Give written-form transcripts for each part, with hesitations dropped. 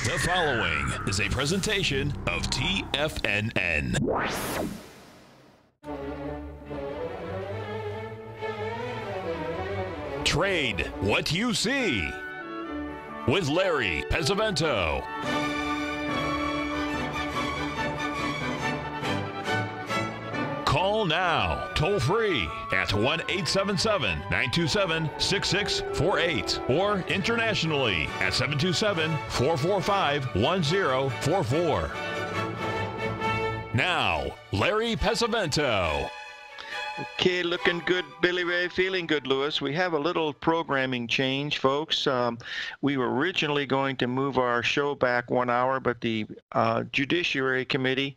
The following is a presentation of TFNN. Trade what you see with Larry Pesavento. Call now, toll free at 1-877-927-6648 or internationally at 727-445-1044. Now, Larry Pesavento. Okay, looking good, Billy Ray. Feeling good, Lewis. We have a little programming change, folks. We were originally going to move our show back 1 hour, but the Judiciary Committee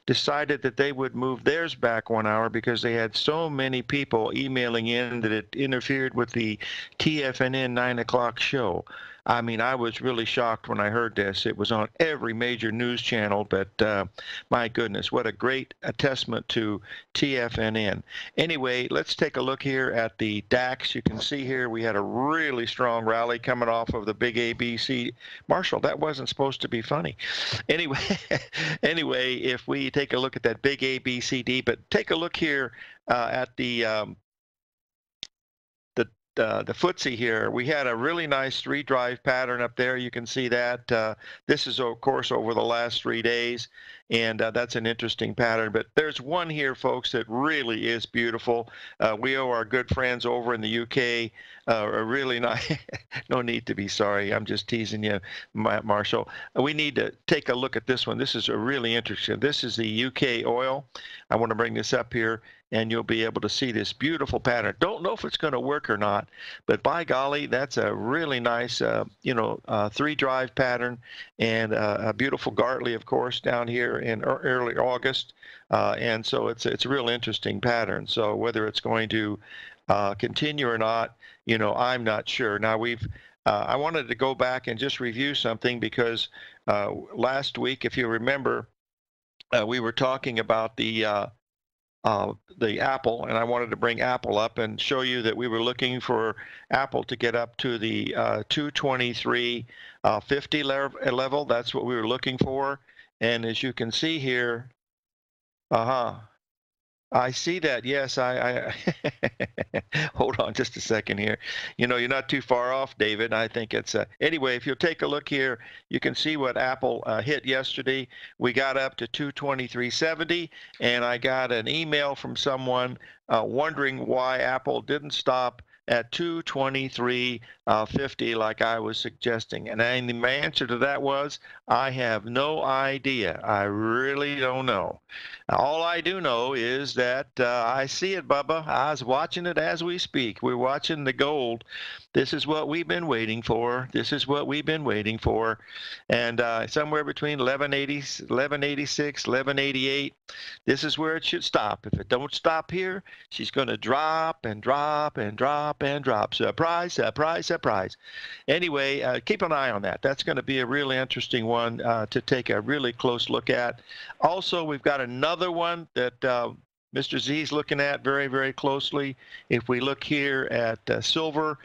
decided that they would move theirs back 1 hour because they had so many people emailing in that it interfered with the TFNN 9 o'clock show. I mean, I was really shocked when I heard this. It was on every major news channel, but my goodness, what a great testament to TFNN. Anyway, let's take a look here at the DAX. You can see here we had a really strong rally coming off of the big ABC. Marshall, that wasn't supposed to be funny. Anyway, if we take a look at that big ABCD, but take a look here at the FTSE here. We had a really nice three-drive pattern up there. You can see that. This is, of course, over the last 3 days, and that's an interesting pattern. But there's one here, folks, that really is beautiful. We owe our good friends over in the UK a really nice. No need to be sorry. I'm just teasing you, Marshall. We need to take a look at this one. This is a really interesting. This is the UK oil. I want to bring this up here, and you'll be able to see this beautiful pattern. Don't know if it's going to work or not, but by golly, that's a really nice, three-drive pattern, and a beautiful Gartley, of course, down here in early August, and so it's a real interesting pattern. So whether it's going to continue or not, I'm not sure. Now I wanted to go back and just review something because last week, if you remember, we were talking about the Apple, and I wanted to bring Apple up and show you that we were looking for Apple to get up to the 223.50 level. That's what we were looking for. And as you can see here, I see that. Yes, I hold on just a second here. You're not too far off, David. I think it's anyway, if you'll take a look here, you can see what Apple hit yesterday. We got up to 223.70, and I got an email from someone wondering why Apple didn't stop at 223.50 like I was suggesting. And my answer to that was, I have no idea. I really don't know. All I do know is that I see it, Bubba. I was watching it as we speak. We're watching the gold. This is what we've been waiting for. This is what we've been waiting for. And somewhere between 11.80, 11.86, 11.88, this is where it should stop. If it don't stop here, she's going to drop and drop and drop and drop. Surprise, surprise, surprise. Anyway, keep an eye on that. That's going to be a really interesting one to take a really close look at. Also, we've got another one that Mr. Z's looking at very, very closely. If we look here at silver,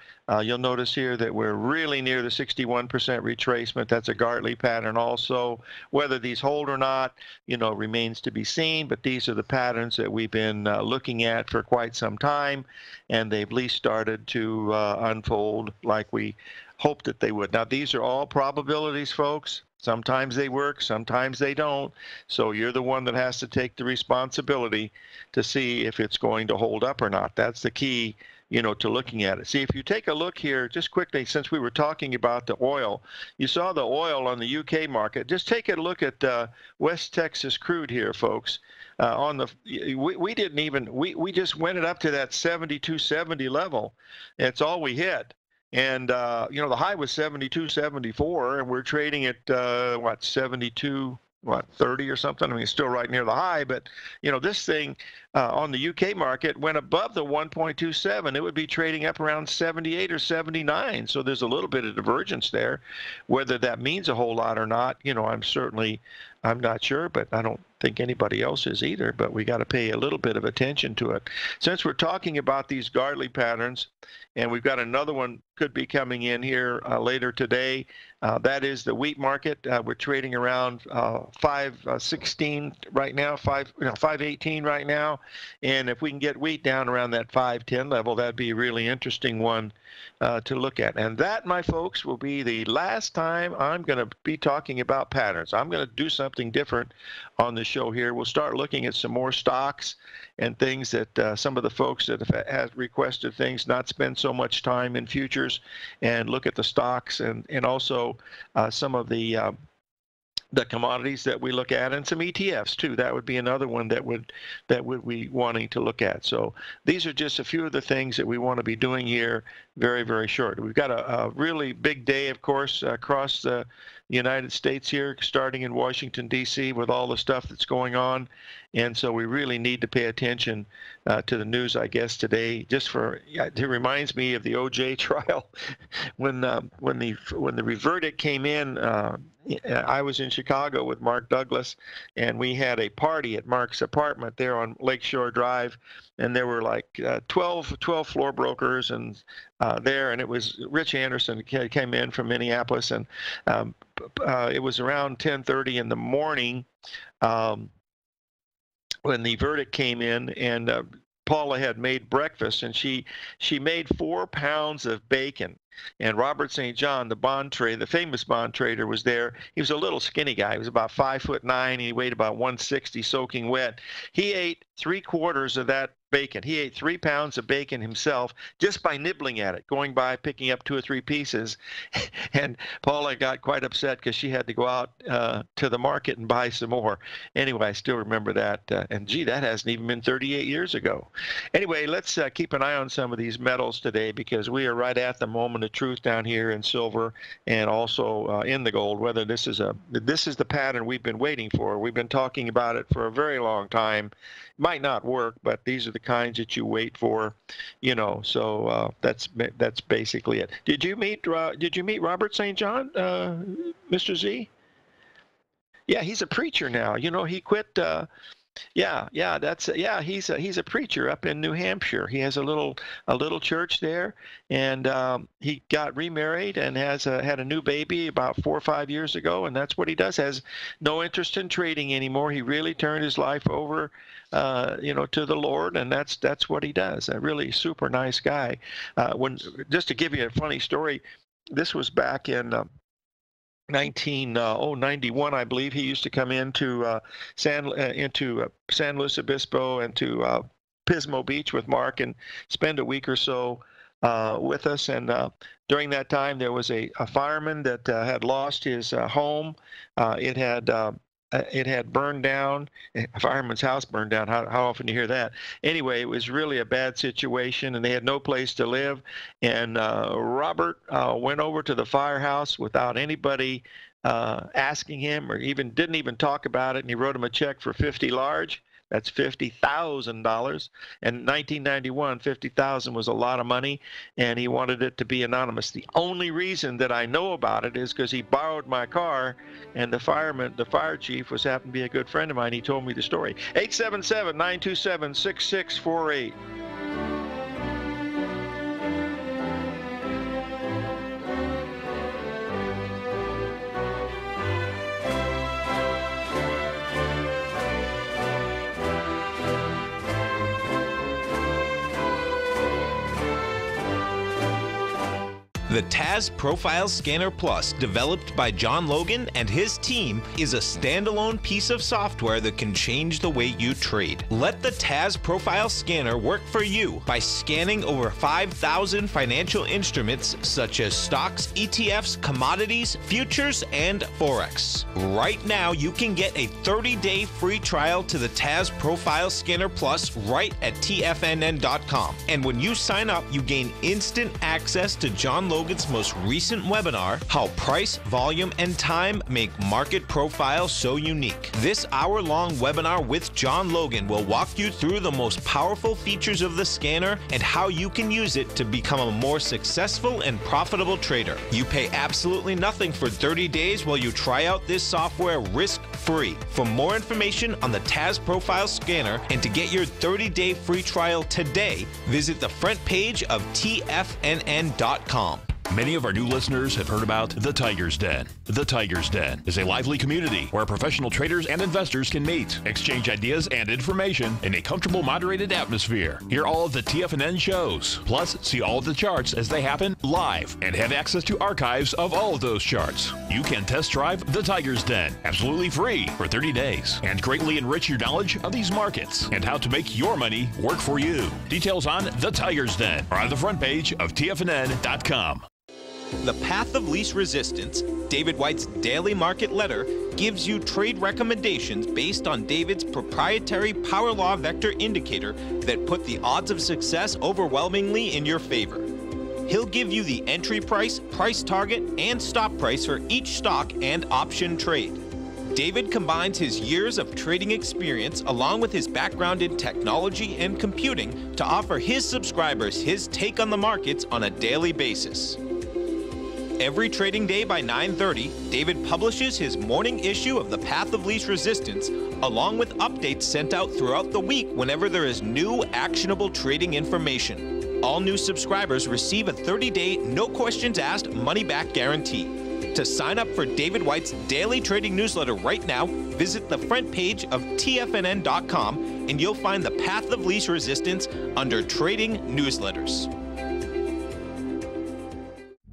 you'll notice here that we're really near the 61% retracement. That's a Gartley pattern also. Whether these hold or not, remains to be seen, but these are the patterns that we've been looking at for quite some time, and they've at least started to unfold like we hoped that they would. Now, these are all probabilities, folks. Sometimes they work, sometimes they don't. So you're the one that has to take the responsibility to see if it's going to hold up or not. That's the key, to looking at it. See, if you take a look here, just quickly, since we were talking about the oil, you saw the oil on the UK market. Just take a look at West Texas crude here, folks. We just went it up to that 72.70 level. It's all we hit. And, the high was 72.74, and we're trading at, 72, 30 or something? I mean, it's still right near the high, but, this thing on the UK market went above the 1.27. It would be trading up around 78 or 79. So there's a little bit of divergence there. Whether that means a whole lot or not, I'm certainly I'm not sure, but I don't think anybody else is either, but we got to pay a little bit of attention to it. Since we're talking about these Gartley patterns, and we've got another one could be coming in here later today, that is the wheat market. We're trading around 516 right now, 518 right now, and if we can get wheat down around that 510 level, that'd be a really interesting one to look at. And that, my folks, will be the last time I'm going to be talking about patterns. I'm going to do something different on the show here. We'll start looking at some more stocks and things that some of the folks that have requested things, not spend so much time in futures, and look at the stocks and also some of the commodities that we look at, and some ETFs too. That would be another one that would be wanting to look at. So these are just a few of the things that we want to be doing here very, very short. We've got a really big day, of course, across the United States here, starting in Washington, D.C., with all the stuff that's going on. And so we really need to pay attention to the news, I guess, today. Just for it reminds me of the O.J. trial when the verdict came in. I was in Chicago with Mark Douglas, and we had a party at Mark's apartment there on Lakeshore Drive, and there were like 12 floor brokers and there, and it was Rich Anderson came in from Minneapolis, and it was around 10:30 in the morning when the verdict came in, and Paula had made breakfast, and she made 4 pounds of bacon. And Robert St. John, the famous bond trader, was there. He was a little skinny guy. He was about 5'9". He weighed about 160, soaking wet. He ate 3/4 of that bacon. He ate 3 pounds of bacon himself just by nibbling at it, going by, picking up 2 or 3 pieces. And Paula got quite upset because she had to go out to the market and buy some more. Anyway, I still remember that. And gee, that hasn't even been 38 years ago. Anyway, let's keep an eye on some of these metals today, because we are right at the moment of truth down here in silver and also in the gold. Whether this is the pattern we've been waiting for. We've been talking about it for a very long time. Might not work, but these are the kinds that you wait for, so that's basically it. Did you meet Robert St. John, Mr. Z? Yeah, he's a preacher now. He quit. He's a preacher up in New Hampshire. He has a little church there, and he got remarried and has had a new baby about 4 or 5 years ago, and that's what he does. Has no interest in trading anymore. He really turned his life over to the Lord, and that's what he does. A really super nice guy. Just to give you a funny story, this was back in 91, I believe. He used to come into San Luis Obispo and to Pismo Beach with Mark and spend a week or so with us. And during that time, there was a fireman that had lost his home. It had burned down. A fireman's house burned down. How often do you hear that? Anyway, it was really a bad situation, and they had no place to live. And Robert went over to the firehouse without anybody asking him, or didn't even talk about it, and he wrote him a check for 50 large. That's $50,000. And in 1991, $50,000 was a lot of money, and he wanted it to be anonymous. The only reason that I know about it is because he borrowed my car, and the fire chief happened to be a good friend of mine. He told me the story. 877-927-6648. The TAS Profile Scanner Plus, developed by John Logan and his team, is a standalone piece of software that can change the way you trade. Let the TAS Profile Scanner work for you by scanning over 5,000 financial instruments such as stocks, ETFs, commodities, futures, and Forex. Right now, you can get a 30-day free trial to the TAS Profile Scanner Plus right at TFNN.com. And when you sign up, you gain instant access to John Logan's most recent webinar, How Price, Volume, and Time Make Market Profiles So Unique. This hour-long webinar with John Logan will walk you through the most powerful features of the scanner and how you can use it to become a more successful and profitable trader. You pay absolutely nothing for 30 days while you try out this software risk-free free. For more information on the TAS Profile Scanner and to get your 30-day free trial today, visit the front page of TFNN.com. Many of our new listeners have heard about The Tiger's Den. The Tiger's Den is a lively community where professional traders and investors can meet, exchange ideas and information in a comfortable, moderated atmosphere. Hear all of the TFNN shows, plus see all of the charts as they happen live and have access to archives of all of those charts. You can test drive The Tiger's Den absolutely free for 30 days and greatly enrich your knowledge of these markets and how to make your money work for you. Details on The Tiger's Den are on the front page of TFNN.com. The Path of Least Resistance, David White's daily market letter, gives you trade recommendations based on David's proprietary Power Law Vector indicator that put the odds of success overwhelmingly in your favor. He'll give you the entry price, price target, and stop price for each stock and option trade. David combines his years of trading experience along with his background in technology and computing to offer his subscribers his take on the markets on a daily basis. Every trading day by 9:30, David publishes his morning issue of The Path of Least Resistance, along with updates sent out throughout the week whenever there is new actionable trading information. All new subscribers receive a 30-day, no questions asked, money-back guarantee. To sign up for David White's daily trading newsletter right now, visit the front page of TFNN.com and you'll find The Path of Least Resistance under Trading Newsletters.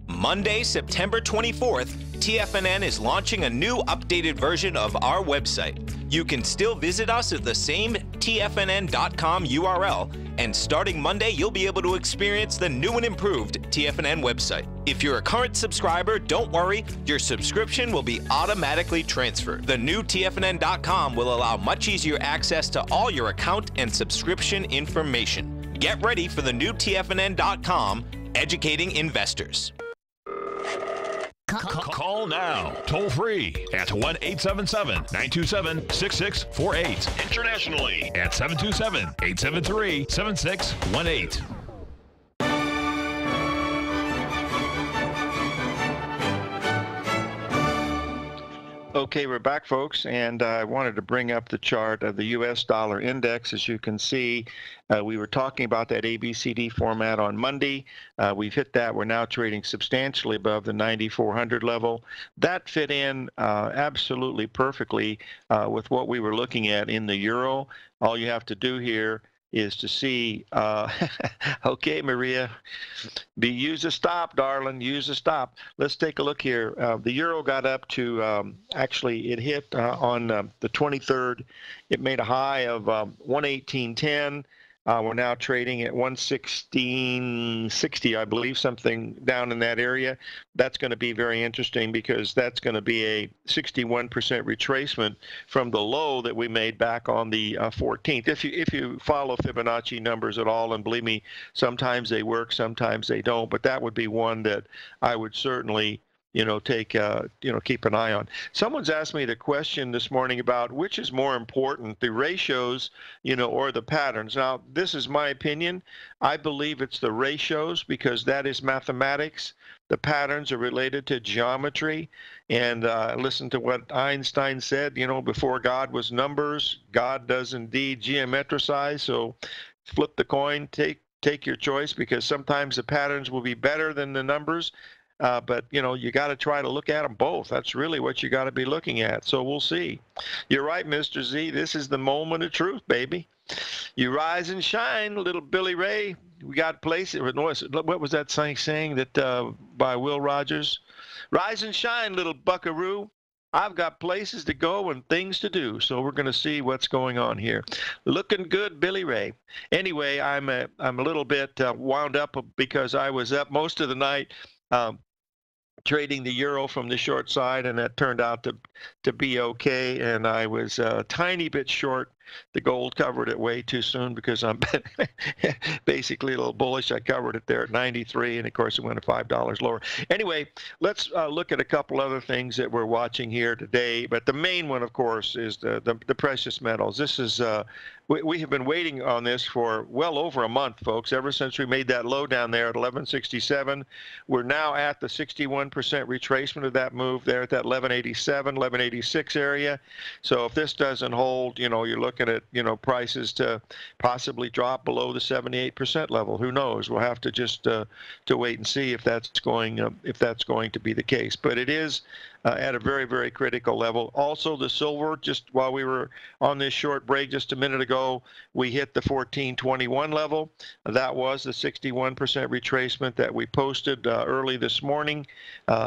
Monday, September 24th, TFNN is launching a new updated version of our website. You can still visit us at the same TFNN.com URL, and starting Monday, you'll be able to experience the new and improved TFNN website. If you're a current subscriber, don't worry, your subscription will be automatically transferred. The new TFNN.com will allow much easier access to all your account and subscription information. Get ready for the new TFNN.com, educating investors. Call now, toll free at 1-877-927-6648. Internationally at 727-873-7618. Okay, we're back, folks, and I wanted to bring up the chart of the U.S. dollar index. As you can see, we were talking about that ABCD format on Monday. We've hit that. We're now trading substantially above the 9,400 level. That fit in absolutely perfectly with what we were looking at in the euro. All you have to do here is to see, okay, Maria, use a stop, darling, use a stop. Let's take a look here. The euro got up to, actually, it hit on the 23rd. It made a high of 118.10. We're now trading at 116.60, I believe, something down in that area. That's going to be very interesting because that's going to be a 61% retracement from the low that we made back on the 14th. If you follow Fibonacci numbers at all, and believe me, sometimes they work, sometimes they don't, but that would be one that I would certainly keep an eye on. Someone's asked me the question this morning about which is more important, the ratios, or the patterns. Now, this is my opinion. I believe it's the ratios because that is mathematics. The patterns are related to geometry. And listen to what Einstein said, before God was numbers, God does indeed geometricize. So flip the coin, take your choice, because sometimes the patterns will be better than the numbers. But, you got to try to look at them both. That's really what you got to be looking at. So we'll see. You're right, Mr. Z. This is the moment of truth, baby. You rise and shine, little Billy Ray. We got places. What was that saying that by Will Rogers? Rise and shine, little buckaroo. I've got places to go and things to do. So we're going to see what's going on here. Looking good, Billy Ray. Anyway, I'm a little bit wound up because I was up most of the night trading the euro from the short side, and that turned out to be okay. And I was a tiny bit short The gold covered it way too soon because I'm basically a little bullish. I covered it there at 93, and of course it went to $5 lower. Anyway, let's look at a couple other things that we're watching here today. But the main one, of course, is the precious metals. This is we have been waiting on this for well over a month, folks, ever since we made that low down there at 1167. We're now at the 61% retracement of that move there at that 1187, 1186 area. So if this doesn't hold, you're looking at, prices to possibly drop below the 78% level. Who knows? We'll have to just to wait and see if that's going to be the case. But it is at a very, very critical level. Also, the silver, just while we were on this short break just a minute ago, we hit the 1421 level. That was the 61% retracement that we posted early this morning.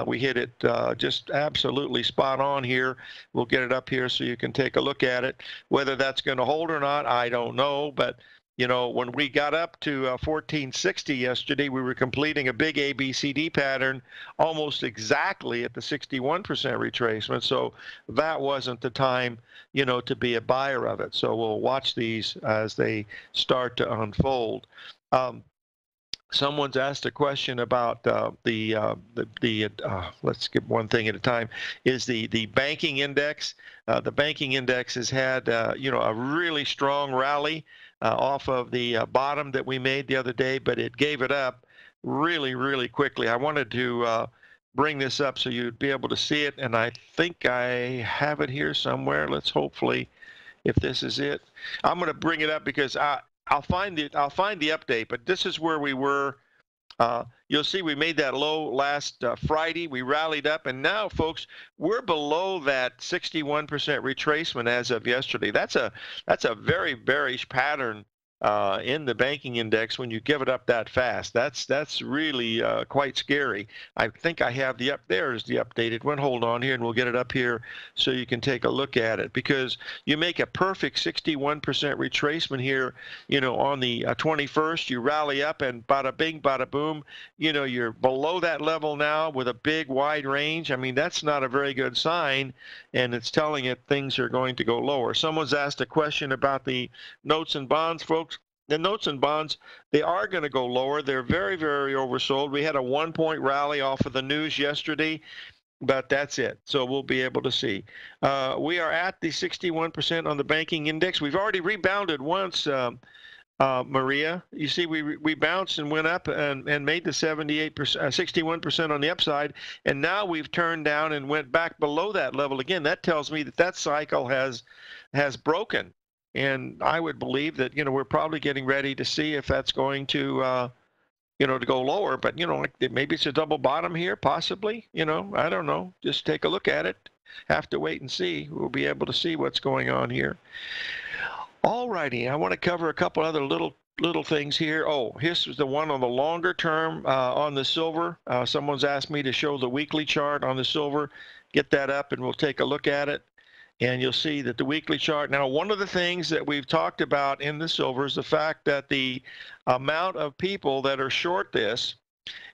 We hit it just absolutely spot on here. We'll get it up here so you can take a look at it. Whether that's going to hold or not, I don't know, but when we got up to 1460 yesterday, we were completing a big ABCD pattern almost exactly at the 61% retracement. So that wasn't the time, to be a buyer of it. So we'll watch these as they start to unfold. Someone's asked a question about let's get one thing at a time, is the banking index. The banking index has had, a really strong rally off of the bottom that we made the other day, but it gave it up really, really quickly. I wanted to bring this up so you'd be able to see it, and I think I have it here somewhere. Let's hopefully, if this is it, I'm going to bring it up because I'll find the update. But this is where we were. You'll see we made that low last Friday. We rallied up, and now, folks, we're below that 61% retracement as of yesterday. That's a very bearish pattern in the banking index when you give it up that fast. That's really quite scary. I think I have there's the updated one. Hold on here, and we'll get it up here so you can take a look at it, because you make a perfect 61% retracement here, on the 21st. You rally up, and bada bing, bada boom, you're below that level now with a big wide range. I mean, that's not a very good sign, and it's telling it things are going to go lower. Someone's asked a question about the notes and bonds, folks. The notes and bonds, they are going to go lower. They're very, very oversold. We had a 1-point rally off of the news yesterday, but that's it. So we'll be able to see. We are at the 61% on the banking index. We've already rebounded once, Maria. You see, we bounced and went up and made the 61% on the upside, and now we've turned down and went back below that level again. That tells me that cycle has broken. And I would believe that, we're probably getting ready to see if that's going to, to go lower. But, maybe it's a double bottom here, possibly. I don't know. Just take a look at it. Have to wait and see. We'll be able to see what's going on here. All righty. I want to cover a couple other little things here. Oh, here's the one on the longer term on the silver. Someone's asked me to show the weekly chart on the silver. Get that up, and we'll take a look at it. And you'll see that the weekly chart. Now, one of the things that we've talked about in the silver is the fact that the amount of people that are short this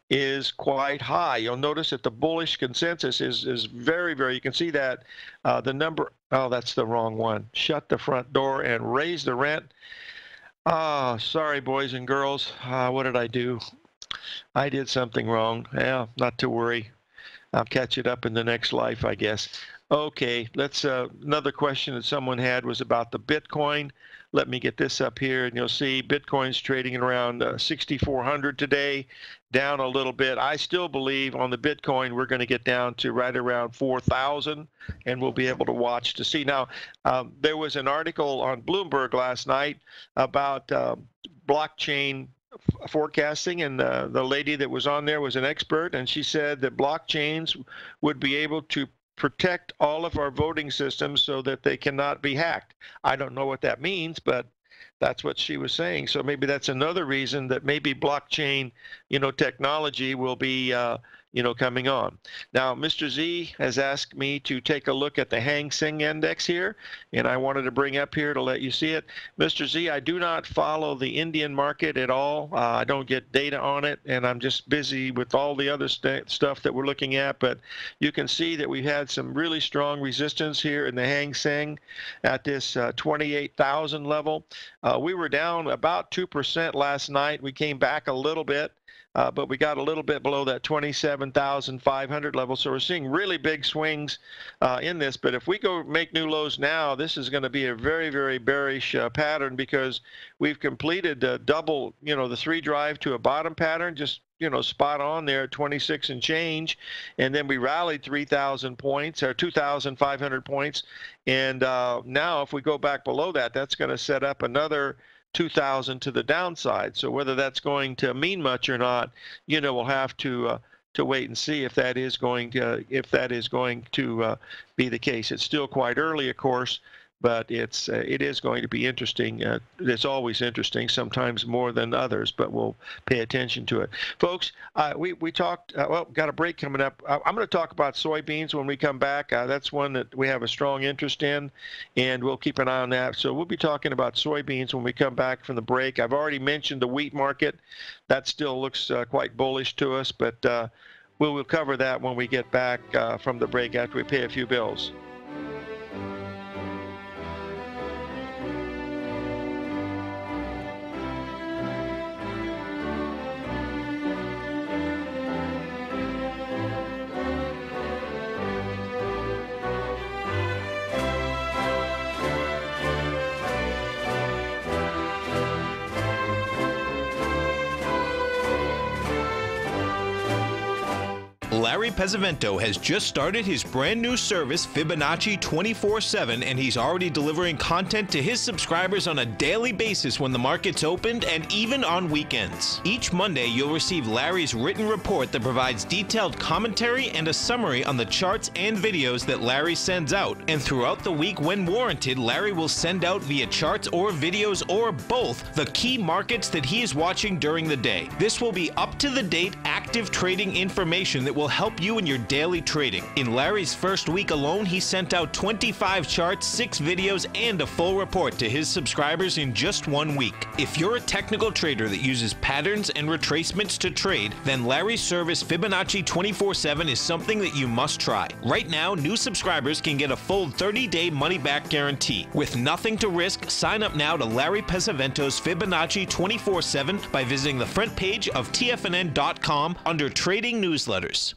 is quite high. You'll notice that the bullish consensus is very, very, you can see that the number, oh, that's the wrong one. Shut the front door and raise the rent. Sorry, boys and girls. What did I do? I did something wrong. Yeah, not to worry. I'll catch it up in the next life, I guess. Okay, let's another question that someone had was about the Bitcoin. Let me get this up here, and you'll see Bitcoin's trading at around 6,400 today, down a little bit. I still believe on the Bitcoin we're going to get down to right around 4,000, and we'll be able to watch to see. Now, there was an article on Bloomberg last night about blockchain forecasting, and the lady that was on there was an expert, and she said that blockchains would be able to protect all of our voting systems so that they cannot be hacked. I don't know what that means, but that's what she was saying. So maybe that's another reason that maybe blockchain, technology will be, coming on. Now, Mr. Z has asked me to take a look at the Hang Seng Index here, and I wanted to bring up here to let you see it. Mr. Z, I do not follow the Indian market at all. I don't get data on it, and I'm just busy with all the other stuff that we're looking at, but you can see that we've had some really strong resistance here in the Hang Seng at this 28,000 level. We were down about 2% last night. We came back a little bit. But we got a little bit below that 27,500 level. So we're seeing really big swings in this. But if we go make new lows now, this is going to be a very, very bearish pattern, because we've completed double, the 3 drive to a bottom pattern, just spot on there at 26 and change, and then we rallied 3,000 points or 2,500 points, and now if we go back below that, that's going to set up another 2,000 to the downside. So whether that's going to mean much or not, we'll have to wait and see if that is going to be the case. It's still quite early, of course, but it is going to be interesting. It's always interesting, sometimes more than others, but we'll pay attention to it. Folks, we talked, got a break coming up. I'm going to talk about soybeans when we come back. That's one that we have a strong interest in, and we'll keep an eye on that. So we'll be talking about soybeans when we come back from the break. I've already mentioned the wheat market. That still looks quite bullish to us, but we'll cover that when we get back from the break after we pay a few bills. Larry Pesavento has just started his brand new service, Fibonacci 24/7, and he's already delivering content to his subscribers on a daily basis when the market's opened and even on weekends. Each Monday, you'll receive Larry's written report that provides detailed commentary and a summary on the charts and videos that Larry sends out. And throughout the week, when warranted, Larry will send out via charts or videos or both the key markets that he is watching during the day. This will be up-to-the-date, active trading information that will help you in your daily trading. In Larry's first week alone, he sent out 25 charts, 6 videos, and a full report to his subscribers in just 1 week. If you're a technical trader that uses patterns and retracements to trade, then Larry's service Fibonacci 24/7 is something that you must try. Right now, new subscribers can get a full 30-day money-back guarantee. With nothing to risk, sign up now to Larry Pesavento's Fibonacci 24/7 by visiting the front page of TFNN.com under Trading Newsletters.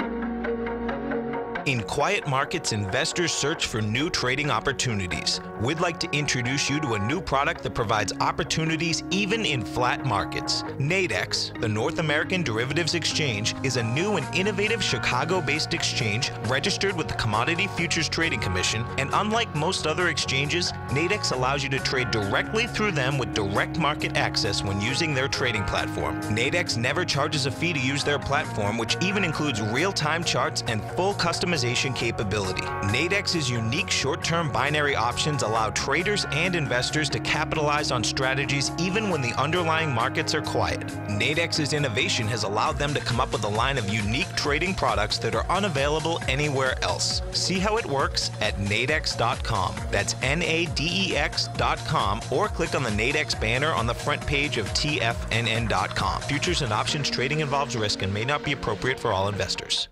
In quiet markets, investors search for new trading opportunities. We'd like to introduce you to a new product that provides opportunities even in flat markets. Nadex, the North American Derivatives Exchange, is a new and innovative Chicago-based exchange registered with the Commodity Futures Trading Commission, and unlike most other exchanges, Nadex allows you to trade directly through them with direct market access when using their trading platform. Nadex never charges a fee to use their platform, which even includes real-time charts and full customization capability. Nadex's unique short-term binary options allow traders and investors to capitalize on strategies even when the underlying markets are quiet. Nadex's innovation has allowed them to come up with a line of unique trading products that are unavailable anywhere else. See how it works at nadex.com. That's NADEX.com, or click on the Nadex banner on the front page of TFNN.com. Futures and options trading involves risk and may not be appropriate for all investors.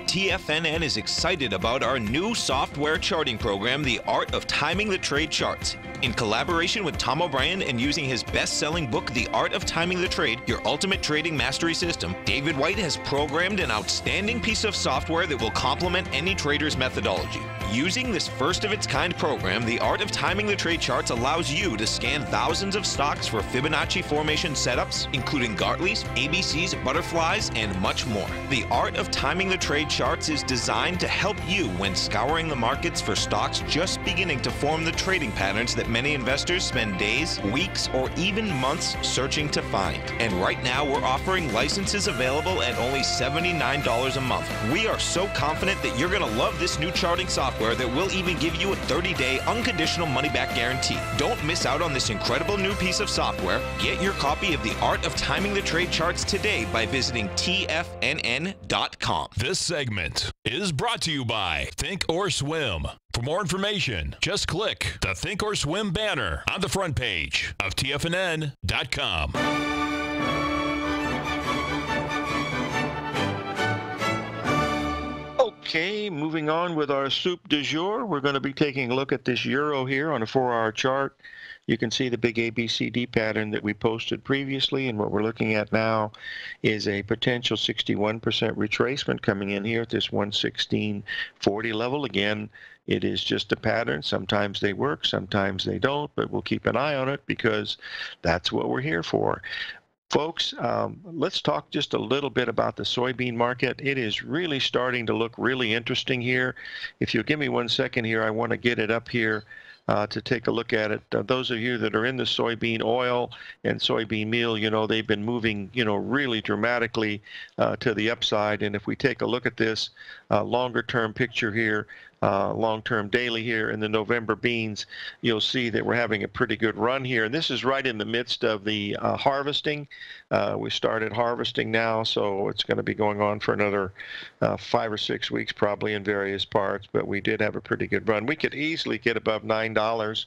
TFNN is excited about our new software charting program, The Art of Timing the Trade Charts. In collaboration with Tom O'Brien and using his best-selling book, The Art of Timing the Trade, Your Ultimate Trading Mastery System, David White has programmed an outstanding piece of software that will complement any trader's methodology. Using this first-of-its-kind program, The Art of Timing the Trade Charts allows you to scan thousands of stocks for Fibonacci formation setups, including Gartleys, ABCs, butterflies, and much more. The Art of Timing the Trade Charts is designed to help you when scouring the markets for stocks just beginning to form the trading patterns that many investors spend days, weeks, or even months searching to find. And right now, we're offering licenses available at only $79 a month. We are so confident that you're going to love this new charting software that will even give you a 30-day unconditional money-back guarantee. Don't miss out on this incredible new piece of software. Get your copy of The Art of Timing the Trade Charts today by visiting TFNN.com. This segment is brought to you by Think or Swim. For more information, just click the Think or Swim banner on the front page of TFNN.com. Okay, moving on with our soup du jour. We're going to be taking a look at this euro here on a 4-hour chart. You can see the big ABCD pattern that we posted previously, and what we're looking at now is a potential 61% retracement coming in here at this 116.40 level. Again, it is just a pattern. Sometimes they work, sometimes they don't, but we'll keep an eye on it because that's what we're here for. Folks, let's talk just a little bit about the soybean market. It is really starting to look really interesting here. If you'll give me 1 second here, I want to get it up here to take a look at it. Those of you that are in the soybean oil and soybean meal, you know, they've been moving, you know, really dramatically to the upside. And if we take a look at this longer term picture here, long-term daily here in the November beans, you'll see that we're having a pretty good run here. And this is right in the midst of the harvesting. We started harvesting now, so it's going to be going on for another 5 or 6 weeks probably in various parts, but we did have a pretty good run. We could easily get above $9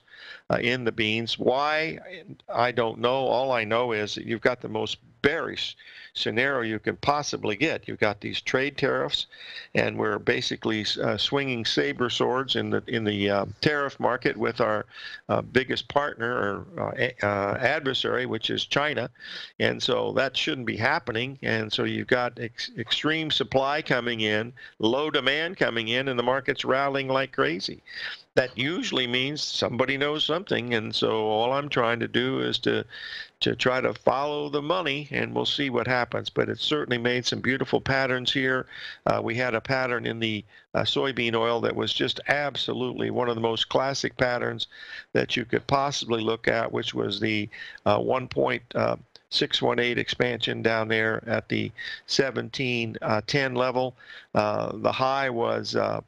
in the beans. Why? I don't know. All I know is that you've got the most bearish scenario you can possibly get. You've got these trade tariffs, and we're basically swinging saber swords in the tariff market with our biggest partner or adversary, which is China, and so that shouldn't be happening. And so you've got extreme supply coming in, low demand coming in, and the market's rallying like crazy. That usually means somebody knows something, and so all I'm trying to do is to try to follow the money, and we'll see what happens. But it's certainly made some beautiful patterns here. We had a pattern in the soybean oil that was just absolutely one of the most classic patterns that you could possibly look at, which was the 1.618 expansion down there at the 1710 level. The high was, the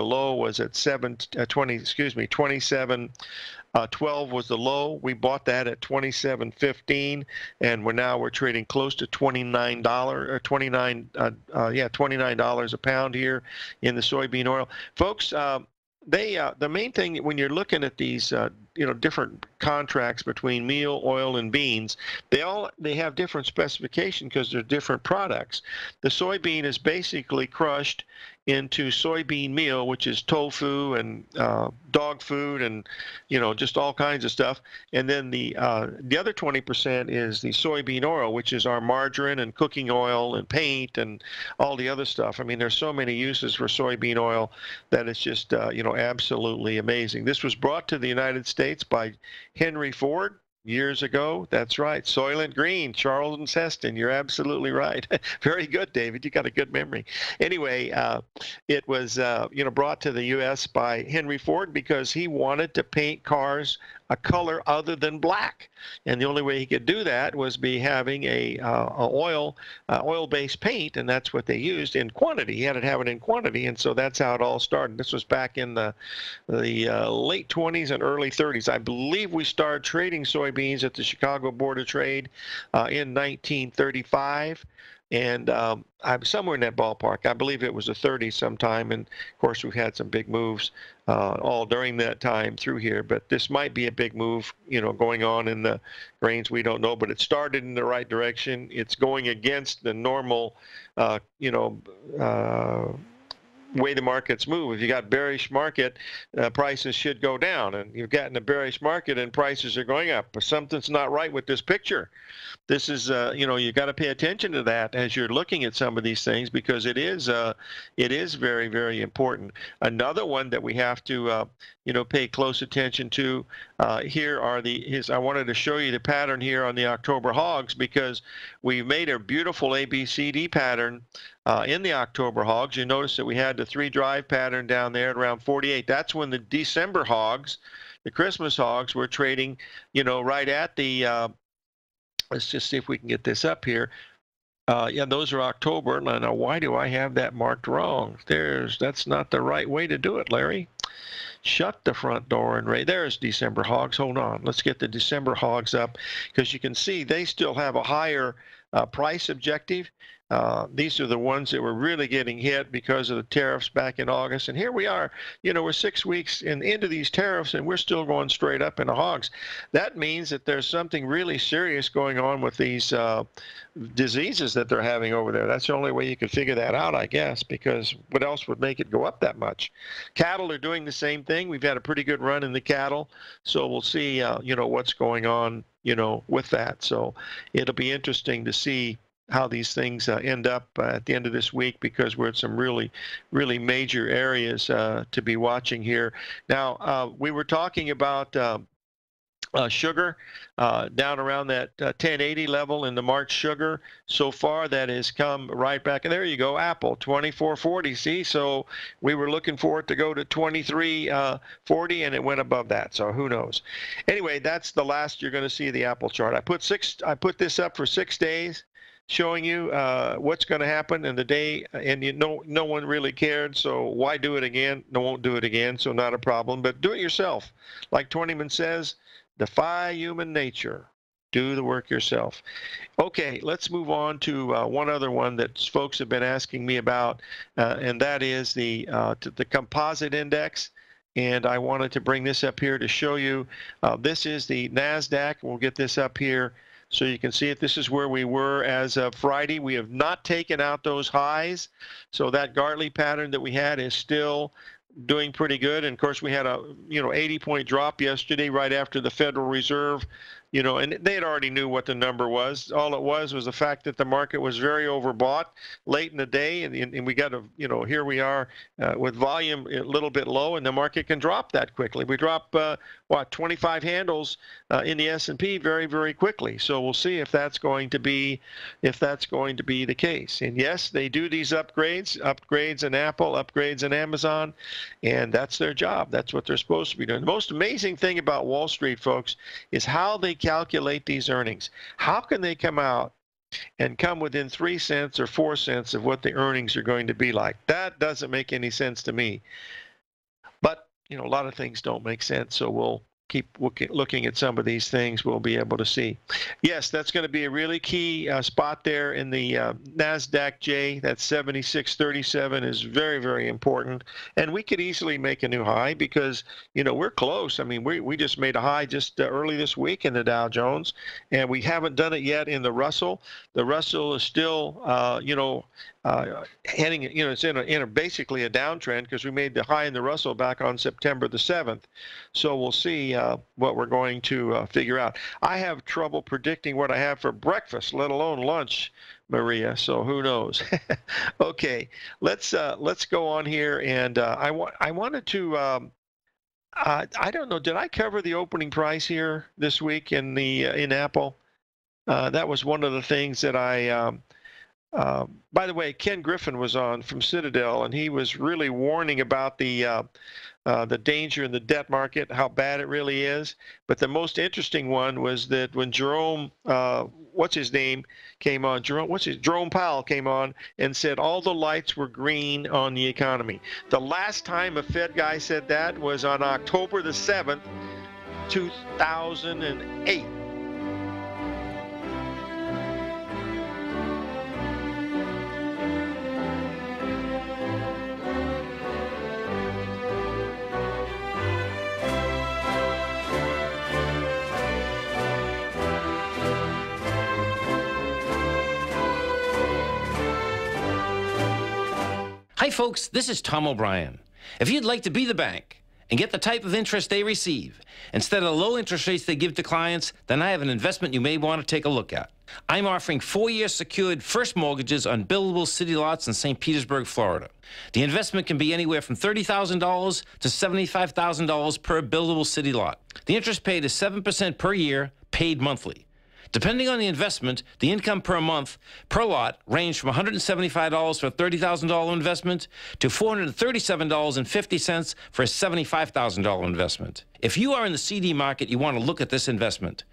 low was at 2712 was the low. We bought that at 27.15, and we're trading close to $29 or $29 a pound here in the soybean oil, folks. The main thing when you're looking at these different contracts between meal, oil, and beans, they have different specifications because they're different products. The soybean is basically crushed into soybean meal, which is tofu and dog food and just all kinds of stuff. And then the other 20% is the soybean oil, which is our margarine and cooking oil and paint and all the other stuff. I mean, there's so many uses for soybean oil that it's just absolutely amazing. This was brought to the United States by Henry Ford years ago. That's right. Soylent Green, Charlton Heston. You're absolutely right. Very good, David. You got a good memory. Anyway, it was brought to the U.S. by Henry Ford because he wanted to paint cars a color other than black, and the only way he could do that was by having a oil-based paint, and that's what they used in quantity. He had to have it in quantity, and so that's how it all started. This was back in the late 20s and early 30s. I believe we started trading soybeans at the Chicago Board of Trade in 1935. And I'm somewhere in that ballpark. I believe it was the 30s sometime. And, of course, we've had some big moves all during that time through here. But this might be a big move, going on in the grains. We don't know. But it started in the right direction. It's going against the normal, way the markets move. If you got bearish market, prices should go down, and you've gotten a bearish market and prices are going up. But something's not right with this picture. This is, you got to pay attention to that as you're looking at some of these things, because it is very, very important. Another one that we have to, pay close attention to here are I wanted to show you the pattern here on the October hogs, because we made a beautiful ABCD pattern in the October hogs. You notice that we had the 3-drive pattern down there at around 48. That's when the December hogs, the Christmas hogs, were trading, right at the, let's just see if we can get this up here. Yeah, those are October. Now, why do I have that marked wrong? That's not the right way to do it, Larry. Shut the front door and there's December hogs. Hold on. Let's get the December hogs up, because you can see they still have a higher price objective. These are the ones that were really getting hit because of the tariffs back in August. And here we are, we're 6 weeks into these tariffs, and we're still going straight up in the hogs. That means that there's something really serious going on with these diseases that they're having over there. That's the only way you could figure that out, I guess, because what else would make it go up that much? Cattle are doing the same thing. We've had a pretty good run in the cattle, so we'll see, what's going on, with that. So it'll be interesting to see how these things end up at the end of this week, because we're in some really, really major areas to be watching here. Now, we were talking about sugar down around that 1080 level in the March sugar. So far, that has come right back. And there you go, apple, 24.40. See, so we were looking for it to go to 23.40, and it went above that. So who knows? Anyway, that's the last you're going to see the apple chart. I put this up for 6 days, showing you what's going to happen in the day, and no one really cared, so why do it again? No, won't do it again, so not a problem, but do it yourself. Like Twentyman says, defy human nature. Do the work yourself. Okay, let's move on to one other one that folks have been asking me about, and that is the composite index. And I wanted to bring this up here to show you. This is the NASDAQ. We'll get this up here so you can see it. This is where we were as of Friday. We have not taken out those highs. So that Gartley pattern that we had is still doing pretty good. And of course, we had a 80-point drop yesterday right after the Federal Reserve, and they had already knew what the number was. All it was the fact that the market was very overbought late in the day, and we got to, here we are with volume a little bit low, and the market can drop that quickly. We drop 25 handles in the S&P very, very quickly. So we'll see if that's going to be the case. And yes, they do these upgrades in Apple, upgrades in Amazon, and that's their job. That's what they're supposed to be doing. The most amazing thing about Wall Street, folks, is how they calculate these earnings. How can they come out and come within 3 cents or 4 cents of what the earnings are going to be like? That doesn't make any sense to me. But, a lot of things don't make sense, so we'll keep looking at some of these things. We'll be able to see. Yes, that's going to be a really key spot there in the NASDAQ J. That 76.37 is very, very important. And we could easily make a new high because, we're close. I mean, we just made a high just early this week in the Dow Jones, and we haven't done it yet in the Russell. The Russell is still, heading, it's in basically a downtrend because we made the high in the Russell back on September the 7th. So we'll see what we're going to figure out. I have trouble predicting what I have for breakfast, let alone lunch, Maria. So who knows? Okay, let's go on here, and I wanted to. I don't know. Did I cover the opening price here this week in Apple? That was one of the things that I. By the way, Ken Griffin was on from Citadel, and he was really warning about the danger in the debt market, how bad it really is. But the most interesting one was that when Jerome, came on, Jerome Powell came on and said all the lights were green on the economy. The last time a Fed guy said that was on October the 7th, 2008. Hi folks, this is Tom O'Brien. If you'd like to be the bank and get the type of interest they receive instead of the low interest rates they give to clients, then I have an investment you may want to take a look at. I'm offering 4-year secured first mortgages on buildable city lots in St. Petersburg, Florida. The investment can be anywhere from $30,000 to $75,000 per buildable city lot. The interest paid is 7% per year, paid monthly. Depending on the investment, the income per month per lot ranged from $175 for a $30,000 investment to $437.50 for a $75,000 investment. If you are in the CD market, you want to look at this investment.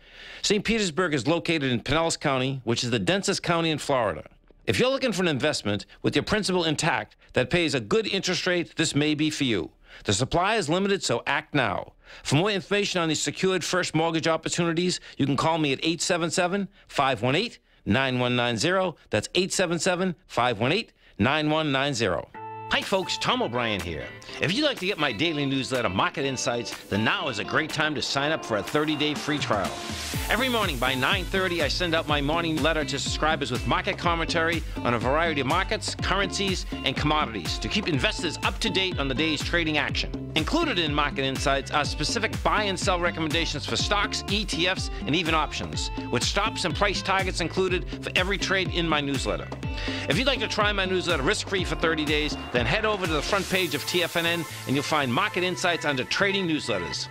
St. Petersburg is located in Pinellas County, which is the densest county in Florida. If you're looking for an investment with your principal intact that pays a good interest rate, this may be for you. The supply is limited, so act now. For more information on these secured first mortgage opportunities, you can call me at 877-518-9190. That's 877-518-9190. Hi folks, Tom O'Brien here. If you'd like to get my daily newsletter, Market Insights, then now is a great time to sign up for a 30-day free trial. Every morning by 9:30, I send out my morning letter to subscribers with market commentary on a variety of markets, currencies, and commodities to keep investors up to date on the day's trading action. Included in Market Insights are specific buy and sell recommendations for stocks, ETFs, and even options, with stops and price targets included for every trade in my newsletter. If you'd like to try my newsletter risk-free for 30 days, then head over to the front page of TFNN and you'll find Market Insights under Trading Newsletters.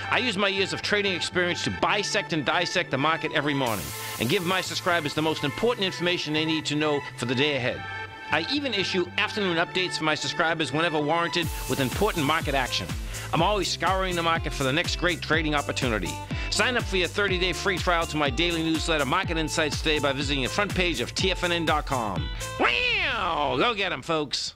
I use my years of trading experience to bisect and dissect the market every morning and give my subscribers the most important information they need to know for the day ahead. I even issue afternoon updates for my subscribers whenever warranted with important market action. I'm always scouring the market for the next great trading opportunity. Sign up for your 30-day free trial to my daily newsletter, Market Insights, today by visiting the front page of TFNN.com. Wow! Go get 'em, folks.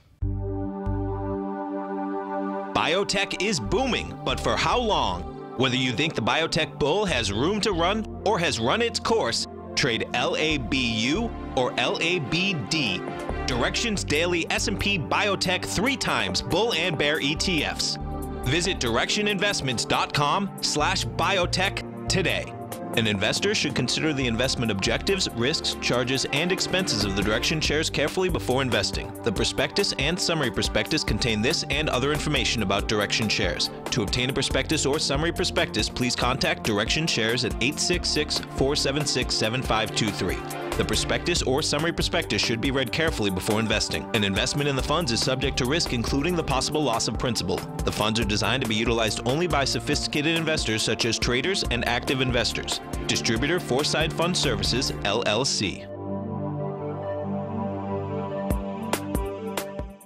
Biotech is booming, but for how long? Whether you think the biotech bull has room to run or has run its course, trade LABU or LABD. Directions Daily S&P Biotech 3 times bull and bear ETFs. Visit directioninvestments.com/biotech today. An investor should consider the investment objectives, risks, charges, and expenses of the Direction shares carefully before investing. The prospectus and summary prospectus contain this and other information about Direction shares. To obtain a prospectus or summary prospectus, please contact Direction shares at 866-476-7523. The prospectus or summary prospectus should be read carefully before investing. An investment in the funds is subject to risk, including the possible loss of principal. The funds are designed to be utilized only by sophisticated investors such as traders and active investors. Distributor Foreside Fund Services, LLC.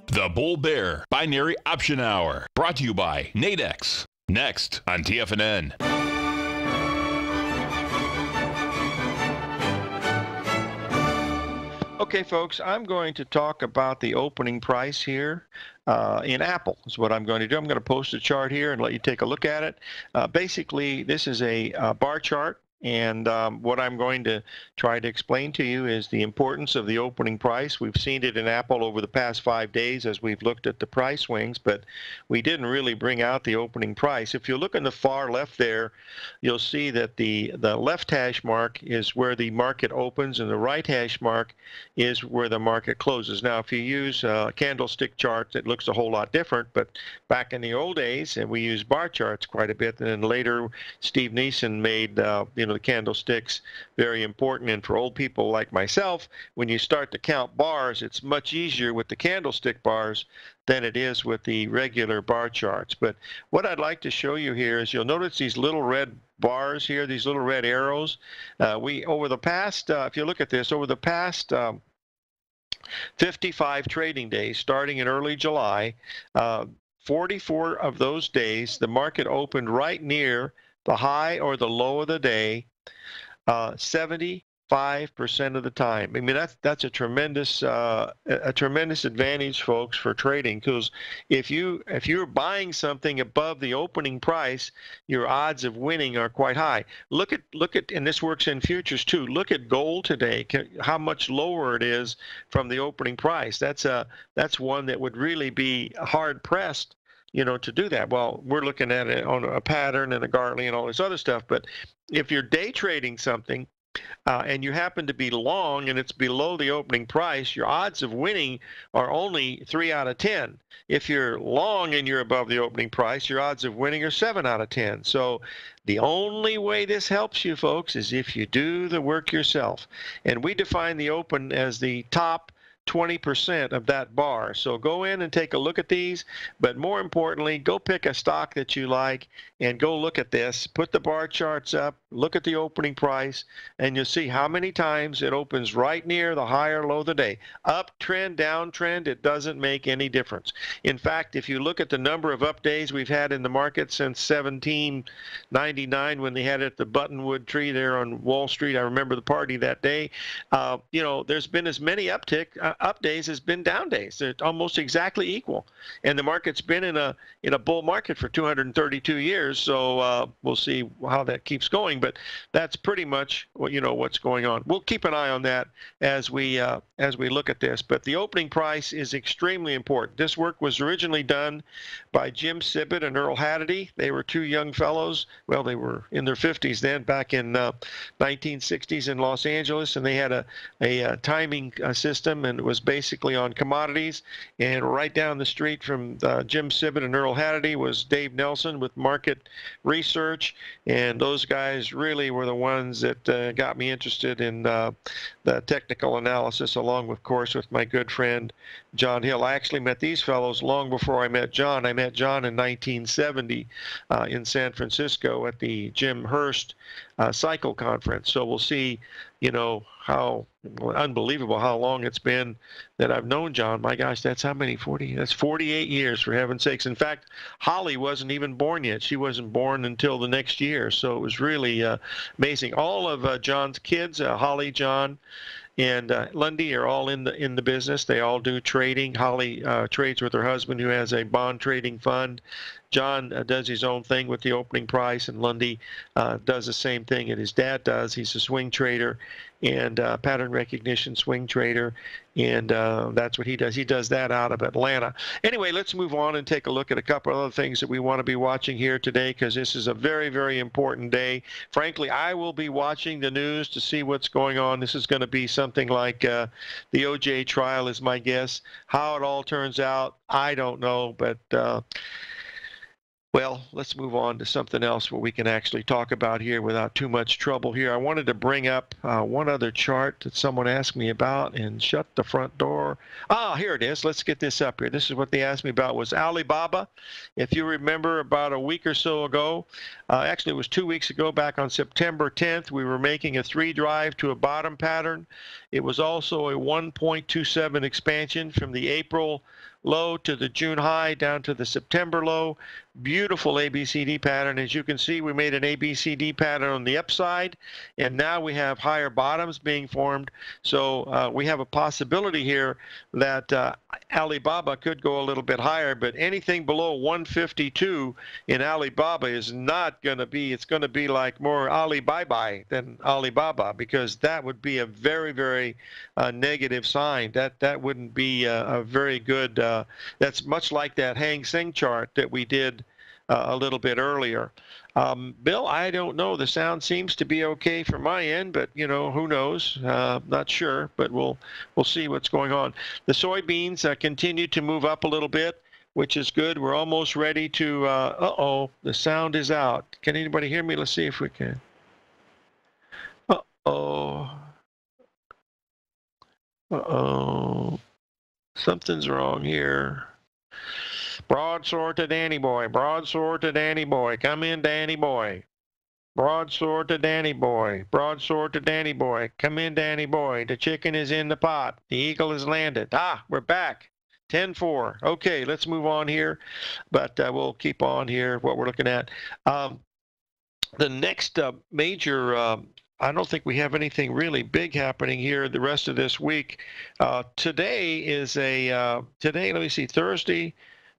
The Bull Bear Binary Option Hour, brought to you by Nadex. Next on TFNN. Okay, folks, I'm going to talk about the opening price here in Apple is what I'm going to do. I'm going to post a chart here and let you take a look at it. Basically, this is a bar chart. And what I'm going to try to explain to you is the importance of the opening price. We've seen it in Apple over the past 5 days as we've looked at the price swings, but we didn't really bring out the opening price. If you look in the far left there, you'll see that the left hash mark is where the market opens and the right hash mark is where the market closes. Now, if you use a candlestick chart, it looks a whole lot different, but back in the old days, and we used bar charts quite a bit, and then later Steve Neeson made the candlesticks very important. And for old people like myself, when you start to count bars, it's much easier with the candlestick bars than it is with the regular bar charts. But what I'd like to show you here is you'll notice these little red bars here, these little red arrows. Over the past, if you look at this, over the past 55 trading days, starting in early July, 44 of those days, the market opened right near the high or the low of the day, 75% of the time. I mean, that's a tremendous advantage, folks, for trading, because if you're buying something above the opening price, your odds of winning are quite high. Look at, and this works in futures too. Look at gold today, how much lower it is from the opening price. That's one that would really be hard pressed to do that. Well, we're looking at it on a pattern and a Gartley and all this other stuff. But if you're day trading something, and you happen to be long and it's below the opening price, your odds of winning are only 3 out of 10. If you're long and you're above the opening price, your odds of winning are 7 out of 10. So the only way this helps you, folks, is if you do the work yourself. And we define the open as the top 20% of that bar. So go in and take a look at these, but more importantly, go pick a stock that you like and go look at this. Put the bar charts up, look at the opening price, and you'll see how many times it opens right near the high or low of the day. Uptrend, downtrend, it doesn't make any difference. In fact, if you look at the number of up days we've had in the market since 1799 when they had it at the Buttonwood Tree there on Wall Street, I remember the party that day, there's been as many up days as been down days. They're almost exactly equal. And the market's been in a bull market for 232 years, so we'll see how that keeps going. But that's pretty much what's going on. We'll keep an eye on that as we look at this. But the opening price is extremely important. This work was originally done by Jim Sibbett and Earl Haddady. They were two young fellows. Well, they were in their 50s then, back in 1960s in Los Angeles, and they had a timing system, and it was basically on commodities. And right down the street from Jim Sibbett and Earl Haddady was Dave Nelson with market research, and those guys really were the ones that got me interested in the technical analysis, along with, of course, with my good friend John Hill. I actually met these fellows long before I met John. I met John in 1970 in San Francisco at the Jim Hurst cycle conference. So we'll see, how unbelievable how long it's been that I've known John. My gosh, that's how many? 40? That's 48 years, for heaven's sakes. In fact, Holly wasn't even born yet. She wasn't born until the next year. So it was really amazing. All of John's kids, Holly, John, and Lundy, are all in the business. They all do trading. Holly trades with her husband, who has a bond trading fund. John does his own thing with the opening price, and Lundy does the same thing that his dad does. He's a swing trader and pattern recognition swing trader, and that's what he does. He does that out of Atlanta. Anyway, let's move on and take a look at a couple of other things that we want to be watching here today, because this is a very, very important day. Frankly, I will be watching the news to see what's going on. This is going to be something like the OJ trial is my guess. How it all turns out, I don't know, but well, let's move on to something else what we can actually talk about here without too much trouble here. I wanted to bring up one other chart that someone asked me about and shut the front door. Here it is. Let's get this up here. This is what they asked me about, was Alibaba. If you remember, about a week or so ago, actually it was 2 weeks ago, back on September 10th, we were making a 3 drive to a bottom pattern. It was also a 1.27 expansion from the April low to the June high down to the September low. Beautiful ABCD pattern. As you can see, we made an ABCD pattern on the upside, and now we have higher bottoms being formed. So we have a possibility here that Alibaba could go a little bit higher, but anything below 152 in Alibaba is not going to be, it's going to be like more Ali bye-bye than Alibaba, because that would be a very, very negative sign. That wouldn't be a very good, that's much like that Hang Seng chart that we did a little bit earlier. Bill, I don't know. The sound seems to be okay from my end, but who knows? Not sure, but we'll see what's going on. The soybeans continue to move up a little bit, which is good. We're almost ready to. The sound is out. Can anybody hear me? Let's see if we can. Something's wrong here. Broadsword to Danny Boy. Broadsword to Danny Boy. Come in, Danny Boy. Broadsword to Danny Boy. Broadsword to Danny Boy. Come in, Danny Boy. The chicken is in the pot. The eagle has landed. We're back. 10-4. Okay, let's move on here. But we'll keep on here what we're looking at. The next major, I don't think we have anything really big happening here the rest of this week. Today is today, let me see, Thursday.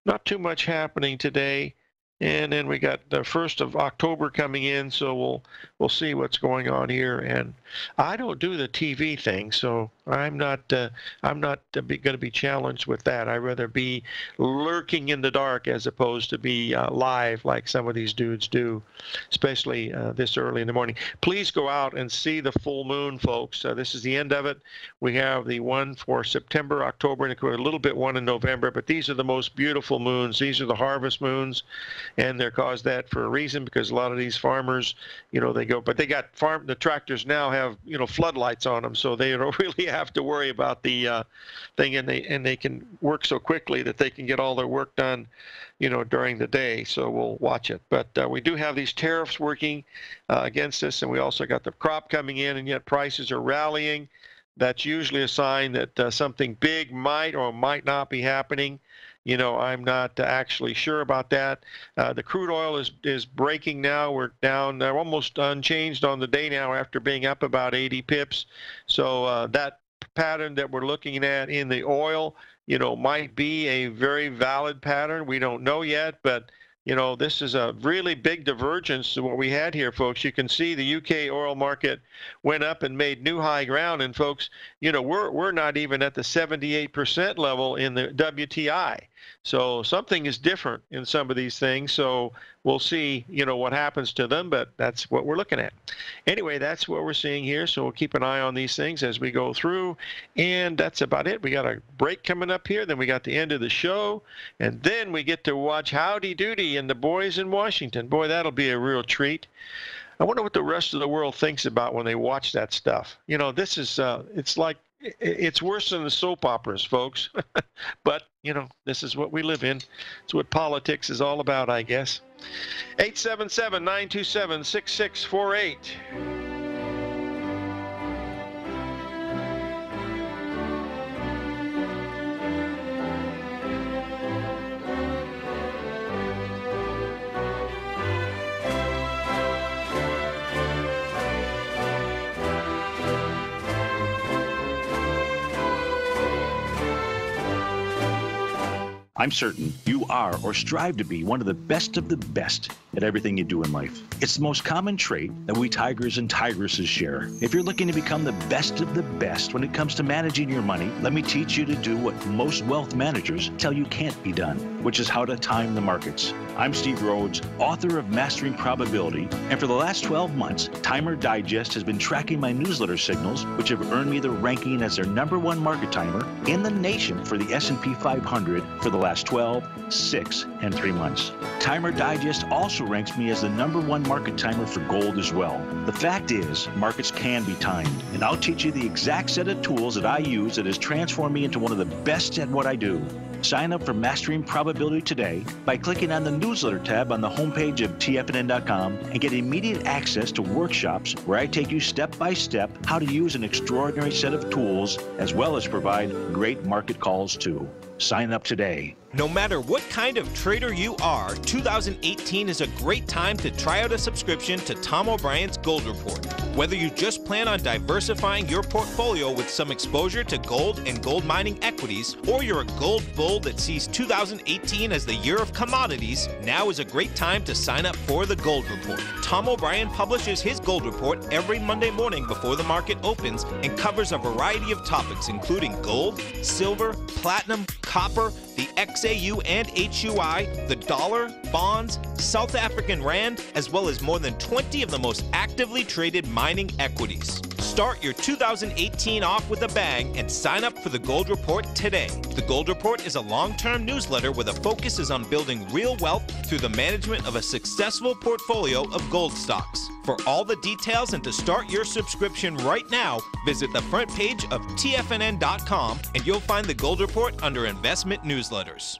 Not too much happening today, and then we got the 1st of October coming in, so we'll see what's going on here. And I don't do the TV thing, so I'm not going to be challenged with that. I'd rather be lurking in the dark as opposed to be live like some of these dudes do, especially this early in the morning. Please go out and see the full moon, folks. This is the end of it. We have the one for September, October, and a little bit one in November, but these are the most beautiful moons. These are the harvest moons, and they're caused that for a reason, because a lot of these farmers, the tractors now have, floodlights on them, so they don't really have to worry about the thing, and they can work so quickly that they can get all their work done, during the day. So we'll watch it. But we do have these tariffs working against us, and we also got the crop coming in, and yet prices are rallying. That's usually a sign that something big might or might not be happening. I'm not actually sure about that. The crude oil is breaking now. We're down. They're almost unchanged on the day now after being up about 80 pips. So that pattern that we're looking at in the oil, might be a very valid pattern. We don't know yet, but this is a really big divergence to what we had here, folks. You can see the UK oil market went up and made new high ground, and folks, we're not even at the 78% level in the WTI. So something is different in some of these things. So we'll see, what happens to them, but that's what we're looking at. Anyway, that's what we're seeing here. So we'll keep an eye on these things as we go through. And that's about it. We got a break coming up here. Then we got the end of the show. And then we get to watch Howdy Doody and the boys in Washington. Boy, that'll be a real treat. I wonder what the rest of the world thinks about when they watch that stuff. This is, it's worse than the soap operas, folks. But, this is what we live in. It's what politics is all about, I guess. 877-927-6648. I'm certain you are or strive to be one of the best at everything you do in life. It's the most common trait that we tigers and tigresses share. If you're looking to become the best of the best when it comes to managing your money, let me teach you to do what most wealth managers tell you can't be done, which is how to time the markets. I'm Steve Rhodes, author of Mastering Probability, and for the last 12 months, Timer Digest has been tracking my newsletter signals, which have earned me the ranking as their #1 market timer in the nation for the S&P 500 for the last 12, 6, and 3 months. Timer Digest also ranks me as the #1 market timer for gold as well. The fact is, markets can be timed, and I'll teach you the exact set of tools that I use that has transformed me into one of the best at what I do. Sign up for Mastering Probability today by clicking on the newsletter tab on the homepage of TFNN.com and get immediate access to workshops where I take you step by step how to use an extraordinary set of tools, as well as provide great market calls too. Sign up today. No matter what kind of trader you are, 2018 is a great time to try out a subscription to Tom O'Brien's Gold Report. Whether you just plan on diversifying your portfolio with some exposure to gold and gold mining equities, or you're a gold bull that sees 2018 as the year of commodities, now is a great time to sign up for the Gold Report. Tom O'Brien publishes his Gold Report every Monday morning before the market opens and covers a variety of topics including gold, silver, platinum, copper, the XAU and HUI, the dollar, bonds, South African rand, as well as more than 20 of the most actively traded mining equities. Start your 2018 off with a bang and sign up for the Gold Report today. The Gold Report is a long-term newsletter where the focus is on building real wealth through the management of a successful portfolio of gold stocks. For all the details and to start your subscription right now, visit the front page of TFNN.com and you'll find the Gold Report under Investment Newsletters.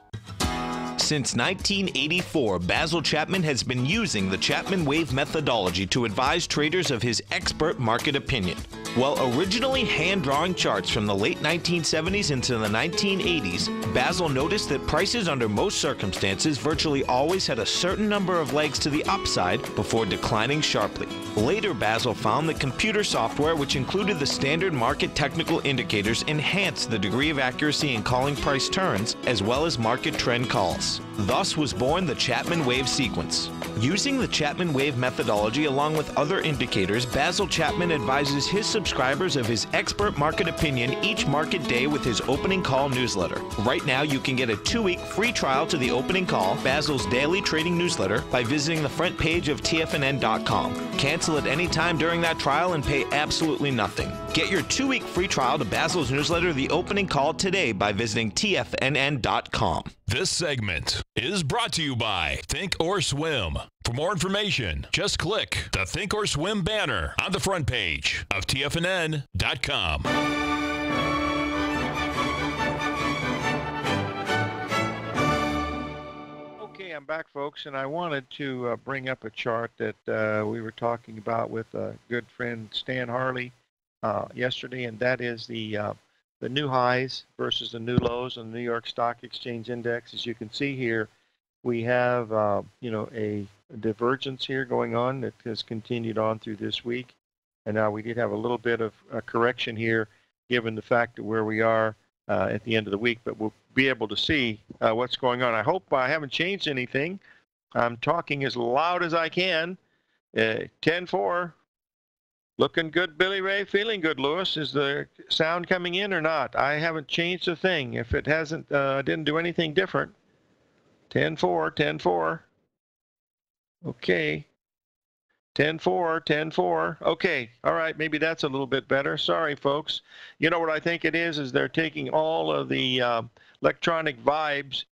Since 1984, Basil Chapman has been using the Chapman Wave methodology to advise traders of his expert market opinion. While originally hand-drawing charts from the late 1970s into the 1980s, Basil noticed that prices under most circumstances virtually always had a certain number of legs to the upside before declining sharply. Later, Basil found that computer software, which included the standard market technical indicators, enhanced the degree of accuracy in calling price turns as well as market trend calls. Thus was born the Chapman wave sequence. Using the Chapman wave methodology along with other indicators, Basil Chapman advises his subscribers of his expert market opinion each market day with his opening call newsletter. Right now, you can get a 2-week free trial to the opening call, Basil's daily trading newsletter, by visiting the front page of TFNN.com. Cancel at any time during that trial and pay absolutely nothing. Get your 2-week free trial to Basil's newsletter, The Opening Call, today by visiting TFNN.com. This segment is brought to you by Think or Swim. For more information, just click the Think or Swim banner on the front page of TFNN.com. Okay, I'm back, folks, and I wanted to bring up a chart that we were talking about with a good friend Stan Harley yesterday, and that is the new highs versus the new lows on the New York Stock Exchange Index. As you can see here, we have a divergence here going on that has continued on through this week, and now we did have a little bit of a correction here given the fact that where we are at the end of the week, but we'll be able to see what's going on. I hope I haven't changed anything. I'm talking as loud as I can. 10-4. Looking good, Billy Ray. Feeling good, Lewis. Is the sound coming in or not? I haven't changed a thing. If it hasn't, I didn't do anything different. 10-4, 10-4. Okay. 10-4, 10-4. Okay. All right. Maybe that's a little bit better. Sorry, folks. You know what I think it is they're taking all of the electronic vibes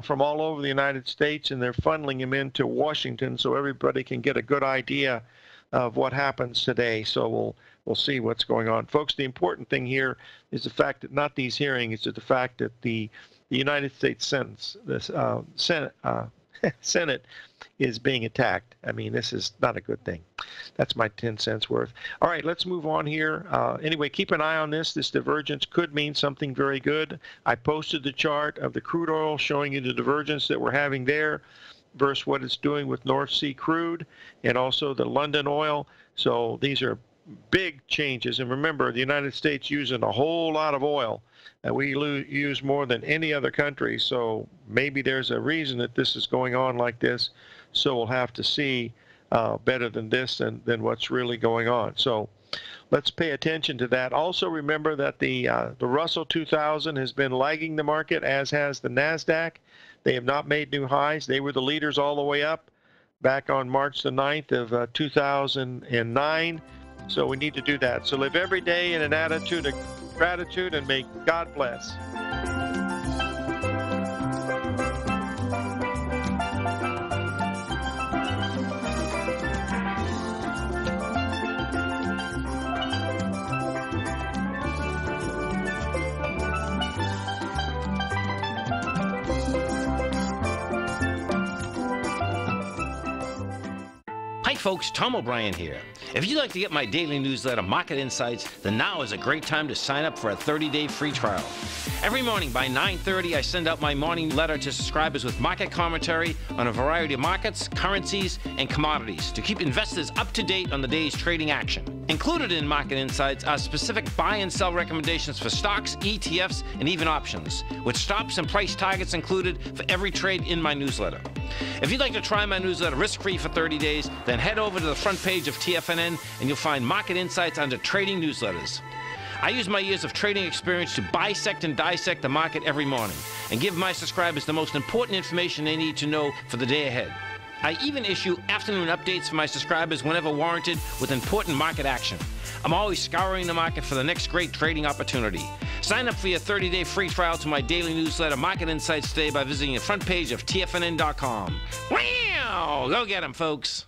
from all over the United States, and they're funneling them into Washington so everybody can get a good idea of what happens today. So we'll see what's going on, folks. The important thing here is the fact that not these hearings, it's the fact that the United States Senate is being attacked. I mean, this is not a good thing. That's my 10 cents worth. All right, let's move on here. Anyway, keep an eye on this. This divergence could mean something very good. I posted the chart of the crude oil showing you the divergence that we're having there versus what it's doing with North Sea crude and also the London oil. So these are big changes. And remember, the United States using a whole lot of oil, and we use more than any other country. So maybe there's a reason that this is going on like this. So we'll have to see better than this than what's really going on. So let's pay attention to that. Also remember that the Russell 2000 has been lagging the market, as has the NASDAQ. They have not made new highs. They were the leaders all the way up back on March the 9th of 2009. So we need to do that. So live every day in an attitude of gratitude, and may God bless. Hi folks, Tom O'Brien here. If you'd like to get my daily newsletter, Market Insights, then now is a great time to sign up for a 30-day free trial. Every morning by 9:30, I send out my morning letter to subscribers with market commentary on a variety of markets, currencies, and commodities to keep investors up to date on the day's trading action. Included in Market Insights are specific buy and sell recommendations for stocks, ETFs, and even options, with stops and price targets included for every trade in my newsletter. If you'd like to try my newsletter risk-free for 30 days, then head over to the front page of TFNN and you'll find Market Insights under Trading Newsletters. I use my years of trading experience to bisect and dissect the market every morning and give my subscribers the most important information they need to know for the day ahead. I even issue afternoon updates for my subscribers whenever warranted with important market action. I'm always scouring the market for the next great trading opportunity. Sign up for your 30-day free trial to my daily newsletter, Market Insights, today by visiting the front page of TFNN.com. Wow! Go get them, folks.